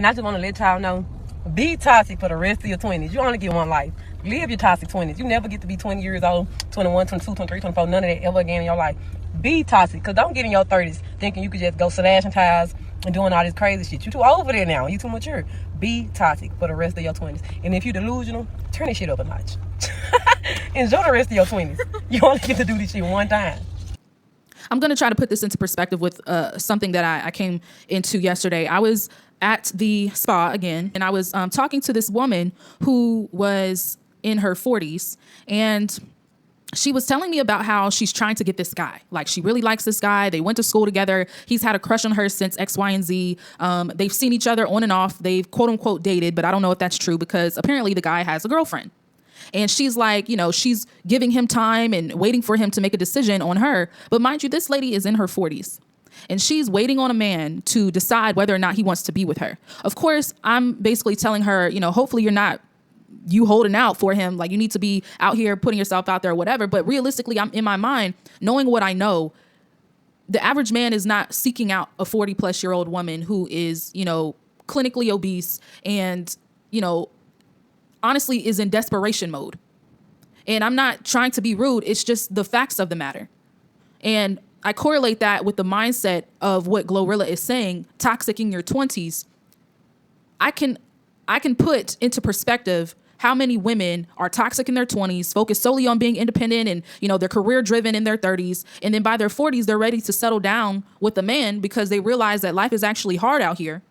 And I just want to let y'all know, be toxic for the rest of your 20s. You only get one life. Live your toxic 20s. You never get to be 20 years old, 21, 22, 23, 24, none of that ever again in your life. Be toxic, because don't get in your 30s thinking you could just go slashing tires and doing all this crazy shit. You too over there now. You too mature. Be toxic for the rest of your 20s. And if you delusional, turn this shit up a notch. Enjoy the rest of your 20s. You only get to do this shit one time. I'm going to try to put this into perspective with something that I came into yesterday. I was at the spa again, and I was talking to this woman who was in her 40s, and she was telling me about how she's trying to get this guy. Like, she really likes this guy. They went to school together. He's had a crush on her since X, Y, and Z. They've seen each other on and off. They've quote unquote dated, but I don't know if that's true because apparently the guy has a girlfriend. And she's like, you know, she's giving him time and waiting for him to make a decision on her. But mind you, this lady is in her 40s. And she's waiting on a man to decide whether or not he wants to be with her. Of course, I'm basically telling her, you know, hopefully you're not you holding out for him. Like, you need to be out here putting yourself out there or whatever. But realistically, I'm in my mind, knowing what I know, the average man is not seeking out a 40-plus-year-old woman who is, you know, clinically obese and, you know, honestly is in desperation mode. And I'm not trying to be rude. It's just the facts of the matter. And I correlate that with the mindset of what Glorilla is saying, toxic in your 20s. I can put into perspective how many women are toxic in their 20s, focused solely on being independent and, you know, they're career driven in their 30s. And then by their 40s, they're ready to settle down with a man because they realize that life is actually hard out here.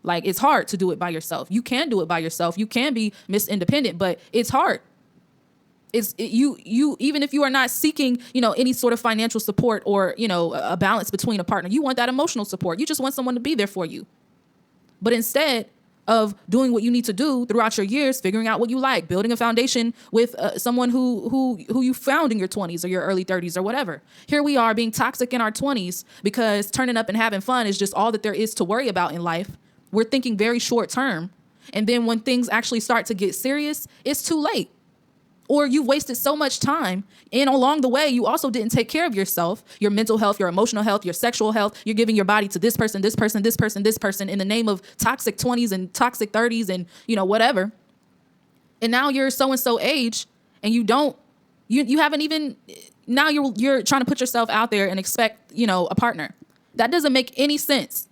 Like, it's hard to do it by yourself. You can do it by yourself. You can be Miss Independent, but it's hard. You even if you are not seeking, you know, any sort of financial support or, you know, a balance between a partner, you want that emotional support. You just want someone to be there for you. But instead of doing what you need to do throughout your years, figuring out what you like, building a foundation with someone who you found in your 20s or your early 30s or whatever. Here we are being toxic in our 20s because turning up and having fun is just all that there is to worry about in life. We're thinking very short term. And then when things actually start to get serious, it's too late. Or you've wasted so much time, and along the way, you also didn't take care of yourself, your mental health, your emotional health, your sexual health. You're giving your body to this person, this person, this person, this person in the name of toxic 20s and toxic 30s and, you know, whatever. And now you're so-and-so age, and you haven't even, now you're trying to put yourself out there and expect, you know, a partner. That doesn't make any sense.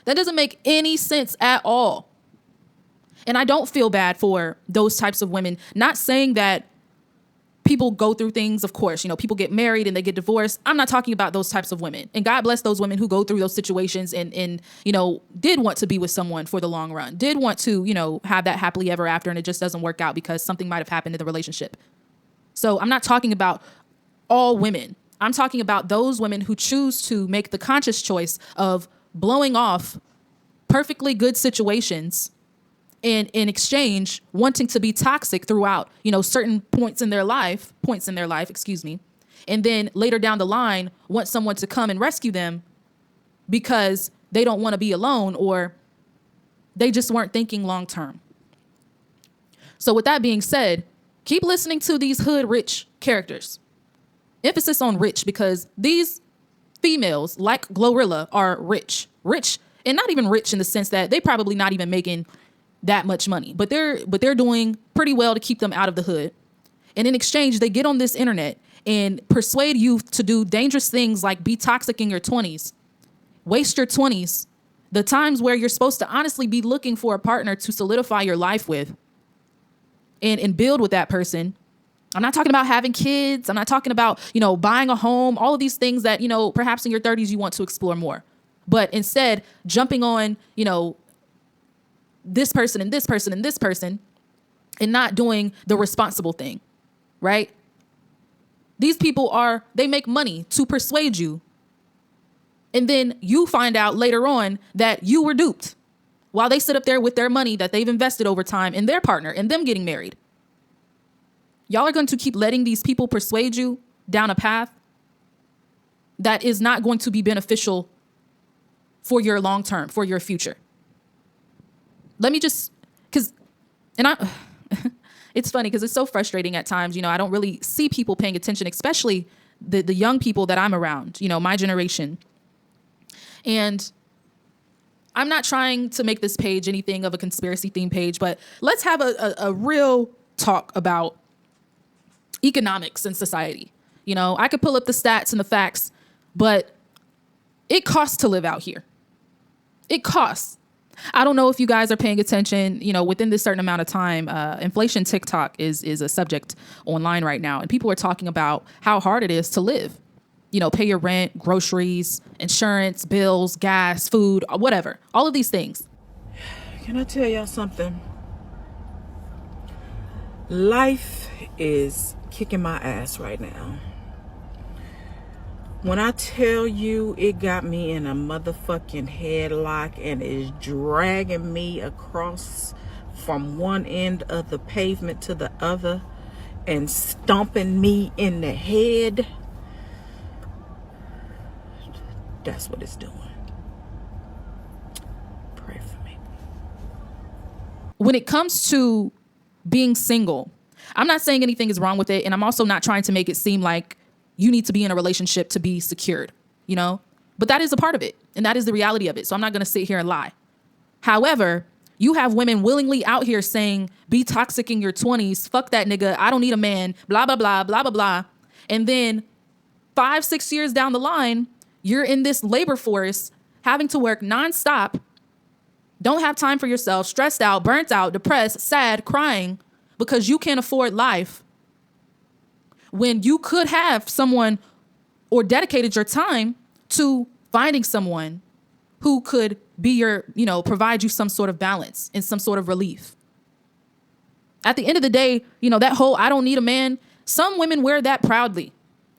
That doesn't make any sense at all. And I don't feel bad for those types of women. Not saying that people go through things, of course, you know, people get married and they get divorced. I'm not talking about those types of women. And God bless those women who go through those situations and you know, did want to be with someone for the long run, did want to, you know, have that happily ever after, and it just doesn't work out because something might have happened in the relationship. So I'm not talking about all women. I'm talking about those women who choose to make the conscious choice of blowing off perfectly good situations and in exchange wanting to be toxic throughout, you know, certain points in their life, and then later down the line want someone to come and rescue them because they don't want to be alone or they just weren't thinking long term. So with that being said, keep listening to these hood rich characters. Emphasis on rich, because these females like Glorilla are rich, and not even rich in the sense that they probably not even making that much money, but they're doing pretty well to keep them out of the hood. And in exchange, they get on this internet and persuade you to do dangerous things like be toxic in your 20s, waste your 20s, the times where you're supposed to honestly be looking for a partner to solidify your life with and build with that person. I'm not talking about having kids. I'm not talking about, you know, buying a home, all of these things that, you know, perhaps in your 30s you want to explore more. But instead, jumping on, you know, this person and this person and this person and not doing the responsible thing, right? These people they make money to persuade you. And then you find out later on that you were duped while they sit up there with their money that they've invested over time in their partner and them getting married. Y'all are going to keep letting these people persuade you down a path that is not going to be beneficial for your long term, for your future. Let me just, it's funny because it's so frustrating at times. You know, I don't really see people paying attention, especially the young people that I'm around, you know, my generation. And I'm not trying to make this page anything of a conspiracy theme page, but let's have a real talk about economics in society. You know, I could pull up the stats and the facts, but it costs to live out here. It costs. I don't know if you guys are paying attention, you know, within this certain amount of time, inflation TikTok is a subject online right now. And people are talking about how hard it is to live. You know, pay your rent, groceries, insurance, bills, gas, food, whatever. All of these things. Can I tell y'all something? Life is kicking my ass right now. When I tell you it got me in a motherfucking headlock and is dragging me across from one end of the pavement to the other and stomping me in the head, that's what it's doing. Pray for me. When it comes to being single, I'm not saying anything is wrong with it. And I'm also not trying to make it seem like you need to be in a relationship to be secured, you know, but that is a part of it. And that is the reality of it. So I'm not going to sit here and lie. However, you have women willingly out here saying, be toxic in your 20s. Fuck that nigga. I don't need a man, blah, blah, blah, blah, blah, blah. And then 5-6 years down the line, you're in this labor force having to work nonstop, don't have time for yourself, stressed out, burnt out, depressed, sad, crying because you can't afford life. When you could have someone or dedicated your time to finding someone who could be your, you know, provide you some sort of balance and some sort of relief. At the end of the day, you know, that whole I don't need a man, some women wear that proudly.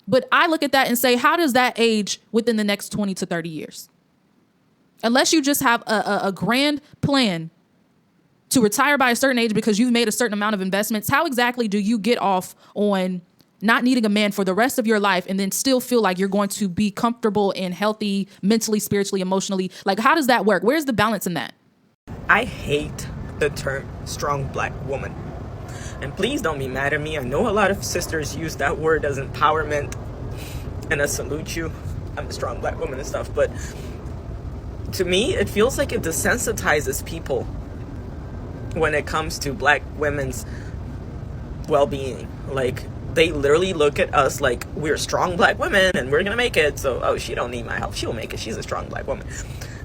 But I look at that and say, how does that age within the next 20 to 30 years? Unless you just have a grand plan to retire by a certain age because you've made a certain amount of investments, how exactly do you get off on not needing a man for the rest of your life and then still feel like you're going to be comfortable and healthy mentally, spiritually, emotionally? Like, how does that work? Where's the balance in that? I hate the term strong black woman. And please don't be mad at me. I know a lot of sisters use that word as empowerment, and I salute you. I'm a strong black woman and stuff, but to me, it feels like it desensitizes people when it comes to black women's well-being. Like, they literally look at us like we're strong black women and we're gonna make it. So, oh, she don't need my help. She'll make it. She's a strong black woman.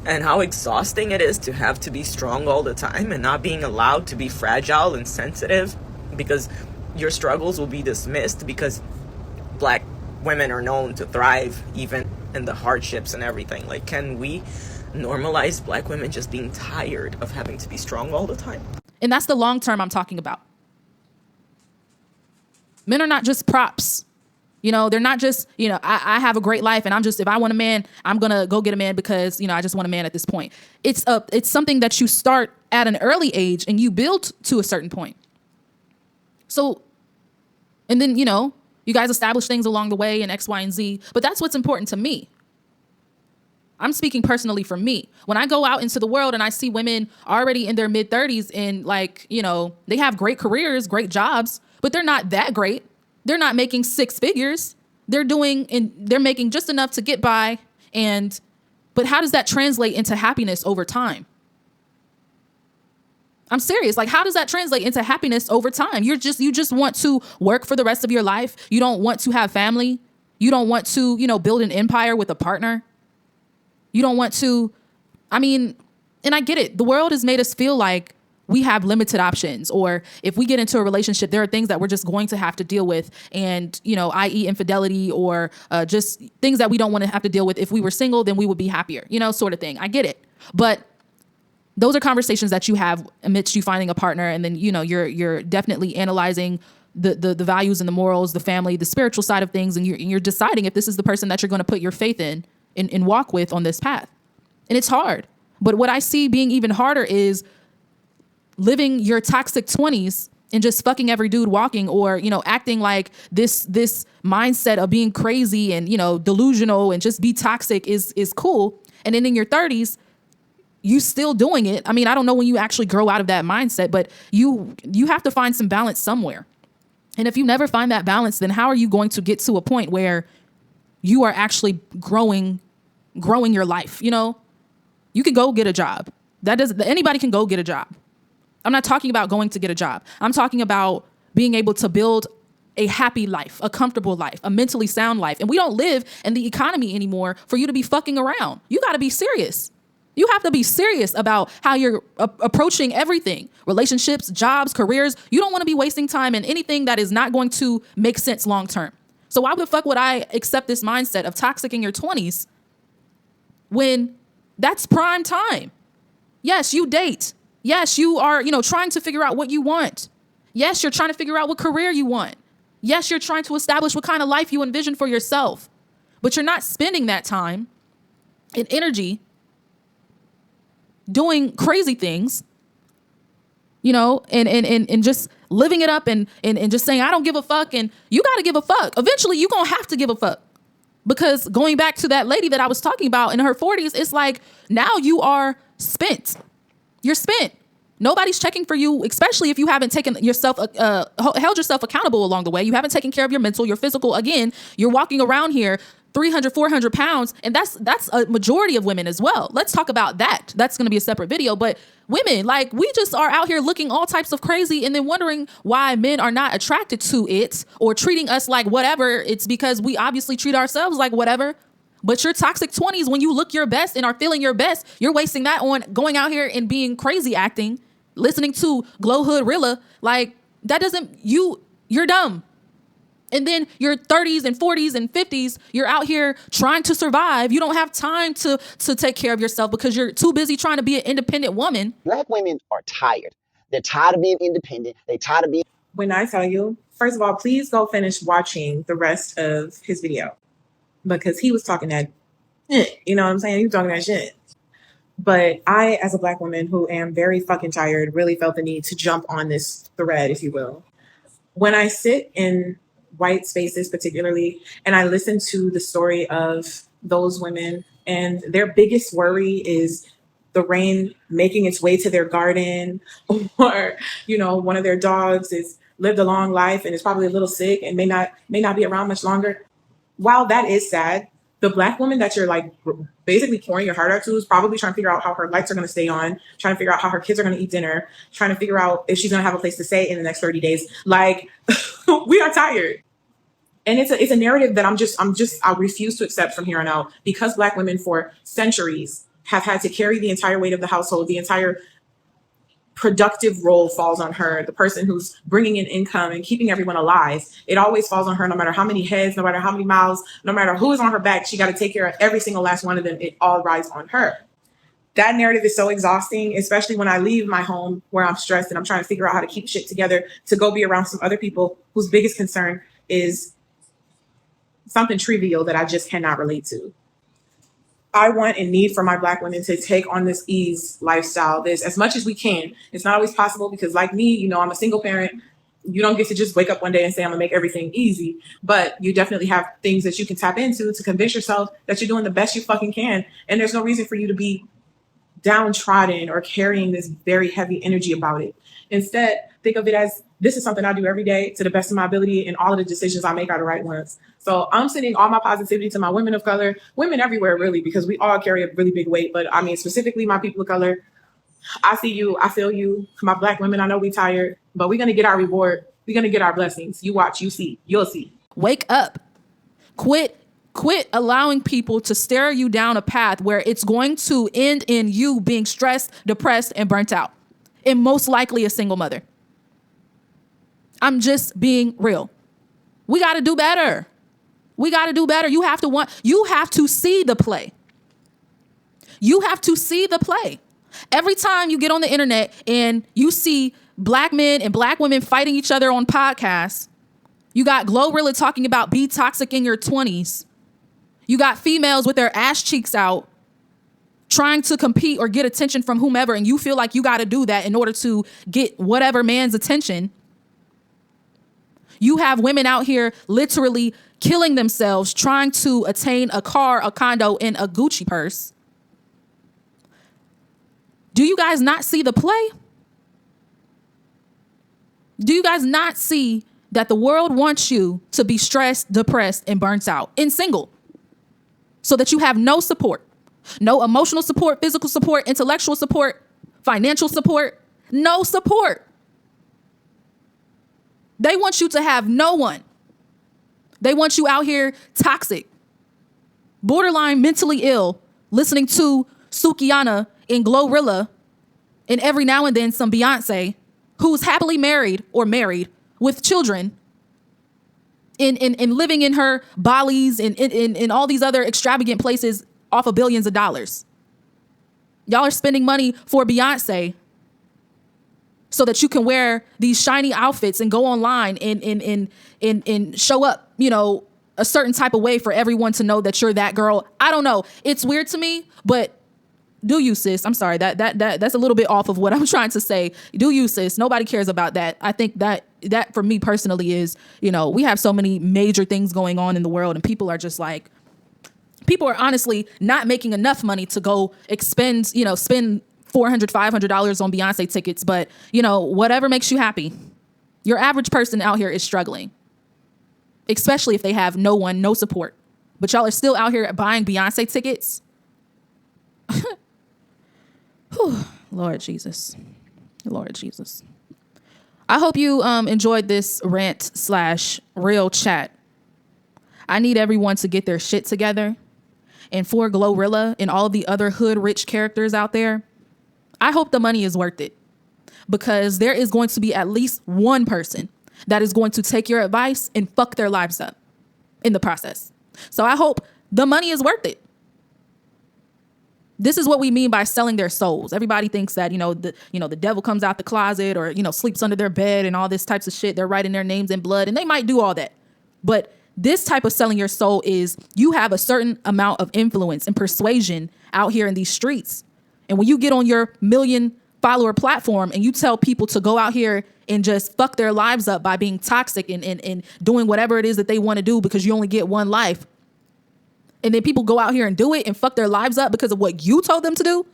And how exhausting it is to have to be strong all the time and not being allowed to be fragile and sensitive because your struggles will be dismissed because black women are known to thrive even in the hardships and everything. Like, can we normalize black women just being tired of having to be strong all the time? And that's the long term I'm talking about. Men are not just props. You know, they're not just, you know, I have a great life and I'm just, if I want a man, I'm going to go get a man because, you know, I just want a man at this point. It's something that you start at an early age and you build to a certain point. So, and then, you know, you guys establish things along the way and X, Y, and Z, but that's what's important to me. I'm speaking personally for me. When I go out into the world and I see women already in their mid 30s and like, you know, they have great careers, great jobs, but they're not that great. They're not making 6 figures. They're making just enough to get by. But how does that translate into happiness over time? I'm serious. Like, how does that translate into happiness over time? You just want to work for the rest of your life. You don't want to have family. You don't want to, you know, build an empire with a partner. You don't want to, I mean, and I get it. The world has made us feel like we have limited options, or if we get into a relationship, there are things that we're just going to have to deal with. And, you know, i.e. infidelity or just things that we don't want to have to deal with. If we were single, then we would be happier, you know, sort of thing. I get it. But those are conversations that you have amidst you finding a partner. And then, you know, you're definitely analyzing the values and the morals, the family, the spiritual side of things. And you're deciding if this is the person that you're going to put your faith in and walk with on this path. And it's hard. But what I see being even harder is living your toxic 20s and just fucking every dude walking, or, you know, acting like this mindset of being crazy and, you know, delusional and just be toxic is cool. And then in your 30s, you still doing it. I mean, I don't know when you actually grow out of that mindset, but you have to find some balance somewhere. And if you never find that balance, then how are you going to get to a point where you are actually growing your life, you know? You can go get a job. Anybody can go get a job. I'm not talking about going to get a job. I'm talking about being able to build a happy life, a comfortable life, a mentally sound life. And we don't live in the economy anymore for you to be fucking around. You got to be serious. You have to be serious about how you're approaching everything. Relationships, jobs, careers. You don't want to be wasting time in anything that is not going to make sense long term. So why the fuck would I accept this mindset of toxic in your 20s when that's prime time? Yes, you date. Yes, you are, trying to figure out what you want. Yes, you're trying to figure out what career you want. Yes, you're trying to establish what kind of life you envision for yourself. But you're not spending that time and energy doing crazy things, and just living it up and just saying, I don't give a fuck. And you got to give a fuck. Eventually, you're going to have to give a fuck. Because going back to that lady that I was talking about in her 40s, it's like now you are spent. You're spent. Nobody's checking for you, especially if you haven't taken yourself, held yourself accountable along the way. You haven't taken care of your mental, your physical. Again, you're walking around here 300, 400 pounds. And that's a majority of women as well. Let's talk about that. That's going to be a separate video. But women, like, we just are out here looking all types of crazy and then wondering why men are not attracted to it or treating us like whatever. It's because we obviously treat ourselves like whatever. But your toxic 20s, when you look your best and are feeling your best, you're wasting that on going out here and being crazy acting, listening to Glorilla. Like, that you're dumb. And then your 30s and 40s and 50s, you're out here trying to survive. You don't have time to take care of yourself because you're too busy trying to be an independent woman. Black women are tired. They're tired of being independent. They're tired of being... When I tell you, first of all, please go finish watching the rest of his video. Because he was talking that shit. You know what I'm saying? He was talking that shit. But I, as a Black woman who am very fucking tired, really felt the need to jump on this thread, if you will. When I sit in white spaces particularly, and I listen to the story of those women, and their biggest worry is the rain making its way to their garden, or, one of their dogs is lived a long life and is probably a little sick and may not be around much longer. While that is sad, the Black woman that you're like basically pouring your heart out to is probably trying to figure out how her lights are going to stay on, trying to figure out how her kids are going to eat dinner, trying to figure out if she's going to have a place to stay in the next 30 days. Like, we are tired. And it's a narrative that I refuse to accept from here on out, because Black women for centuries have had to carry the entire weight of the household. The entire productive role falls on her, the person who's bringing in income and keeping everyone alive. It always falls on her, no matter how many heads, no matter how many mouths, no matter who is on her back. She got to take care of every single last one of them. It all rides on her. That narrative is so exhausting, especially when I leave my home where I'm stressed and I'm trying to figure out how to keep shit together, to go be around some other people whose biggest concern is something trivial that I just cannot relate to. I want and need for my Black women to take on this ease lifestyle, this as much as we can. It's not always possible because, like me, I'm a single parent. You don't get to just wake up one day and say, I'm gonna make everything easy, but you definitely have things that you can tap into to convince yourself that you're doing the best you fucking can. And there's no reason for you to be downtrodden or carrying this very heavy energy about it. Instead, think of it as, this is something I do every day to the best of my ability, and all of the decisions I make are the right ones. So I'm sending all my positivity to my women of color, women everywhere, really, because we all carry a really big weight. But I mean, specifically my people of color. I see you. I feel you. My Black women, I know we tired, but we're going to get our reward. We're going to get our blessings. You watch, you see, you'll see. Wake up. Quit allowing people to stare you down a path where it's going to end in you being stressed, depressed, and burnt out. And most likely a single mother. I'm just being real. We got to do better. We got to do better. You have to see the play. You have to see the play. Every time you get on the internet and you see Black men and Black women fighting each other on podcasts, you got Glorilla talking about be toxic in your 20s. You got females with their ass cheeks out trying to compete or get attention from whomever, and you feel like you got to do that in order to get whatever man's attention. You have women out here literally killing themselves trying to attain a car, a condo, and a Gucci purse. Do you guys not see the play? Do you guys not see that the world wants you to be stressed, depressed, and burnt out and single so that you have no support? No emotional support, physical support, intellectual support, financial support, no support. They want you to have no one. They want you out here toxic, borderline mentally ill, listening to Sukiyana and Glorilla, and every now and then some Beyonce, who's happily married or married with children, in living in her Bali's and in all these other extravagant places off of billions of dollars. Y'all are spending money for Beyonce so that you can wear these shiny outfits and go online and show up, you know, a certain type of way for everyone to know that you're that girl. I don't know. It's weird to me, but do you, sis? I'm sorry. That's a little bit off of what I'm trying to say. Do you, sis? Nobody cares about that. I think that for me personally is, you know, we have so many major things going on in the world, and people are just like, people are honestly not making enough money to go spend $400, $500 on Beyonce tickets. But, you know, whatever makes you happy. Your average person out here is struggling, especially if they have no one, no support. But y'all are still out here buying Beyonce tickets. Whew, Lord Jesus. Lord Jesus. I hope you enjoyed this rant / real chat. I need everyone to get their shit together. And for Glorilla and all the other hood rich characters out there, I hope the money is worth it, because there is going to be at least one person that is going to take your advice and fuck their lives up in the process. So I hope the money is worth it. This is what we mean by selling their souls. Everybody thinks that, the devil comes out the closet or, sleeps under their bed and all this types of shit. They're writing their names in blood, and they might do all that. But this type of selling your soul is you have a certain amount of influence and persuasion out here in these streets. And when you get on your 1 million follower platform and you tell people to go out here and just fuck their lives up by being toxic and doing whatever it is that they want to do because you only get one life, and then people go out here and do it and fuck their lives up because of what you told them to do,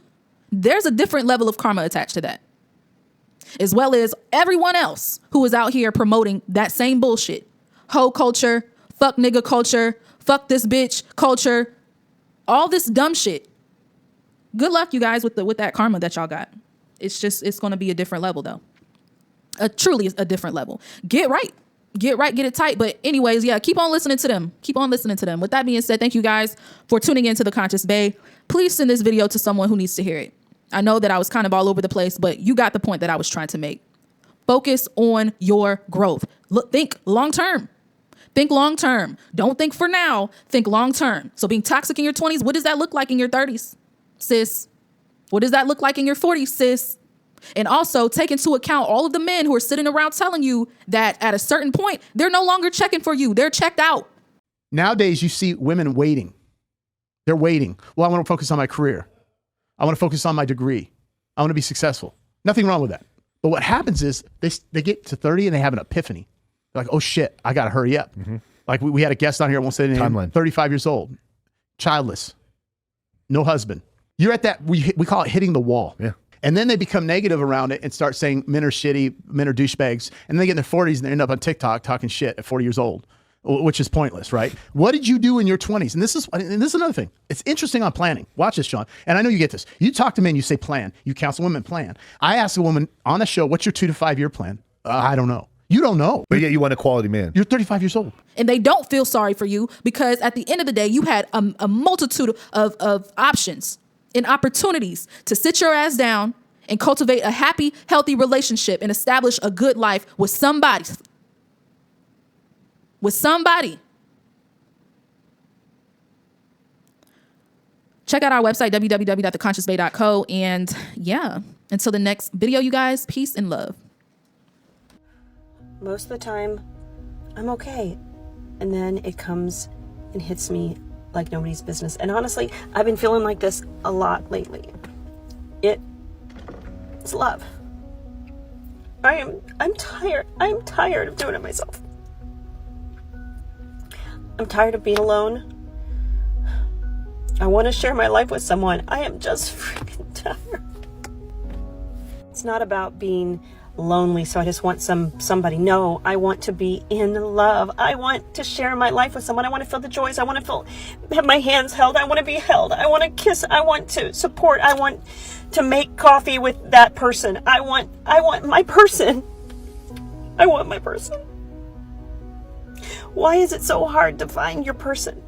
there's a different level of karma attached to that. As well as everyone else who is out here promoting that same bullshit. Hoe culture, fuck nigga culture, fuck this bitch culture, all this dumb shit. Good luck, you guys, with that karma that y'all got. It's going to be a different level, though. Truly a different level. Get right, get it tight. But anyways, yeah, keep on listening to them. With that being said, thank you guys for tuning into The Conscious Bae. Please send this video to someone who needs to hear it. I know that I was kind of all over the place, but you got the point that I was trying to make. Focus on your growth. Look, think long term. Think long term. Don't think for now. Think long term. So being toxic in your 20s, what does that look like in your 30s, sis? What does that look like in your 40s, sis? And also take into account all of the men who are sitting around telling you that at a certain point, they're no longer checking for you. They're checked out. Nowadays, you see women waiting. They're waiting. Well, I want to focus on my career. I want to focus on my degree. I want to be successful. Nothing wrong with that. But what happens is they get to 30 and they have an epiphany. They're like, oh shit, I got to hurry up. Mm-hmm. Like we had a guest on here, I won't say the name, timeline. 35 years old, childless, no husband. You're at that, we call it hitting the wall. Yeah. And then they become negative around it and start saying men are shitty, men are douchebags. And then they get in their 40s and they end up on TikTok talking shit at 40 years old, which is pointless, right? What did you do in your 20s? And this is another thing. It's interesting on planning. Watch this, Sean. And I know you get this. You talk to men, you say plan. You counsel women, plan. I ask a woman on the show, what's your 2 to 5 year plan? I don't know. You don't know. But yet you want a quality man. You're 35 years old. And they don't feel sorry for you because at the end of the day, you had a multitude of options and opportunities to sit your ass down and cultivate a happy, healthy relationship and establish a good life with somebody. Check out our website, www.theconsciousbae.co. And yeah, until the next video, you guys, peace and love. Most of the time, I'm okay. And then it comes and hits me like nobody's business. And honestly, I've been feeling like this a lot lately. It's love. I'm tired. I'm tired of doing it myself. I'm tired of being alone. I want to share my life with someone. I am just freaking tired. It's not about being lonely, so I just want somebody. No, I want to be in love. I want to share my life with someone. I want to feel the joys. I want to have my hands held. I want to be held. I want to kiss. I want to support. I want to make coffee with that person. I want my person. I want my person. Why is it so hard to find your person?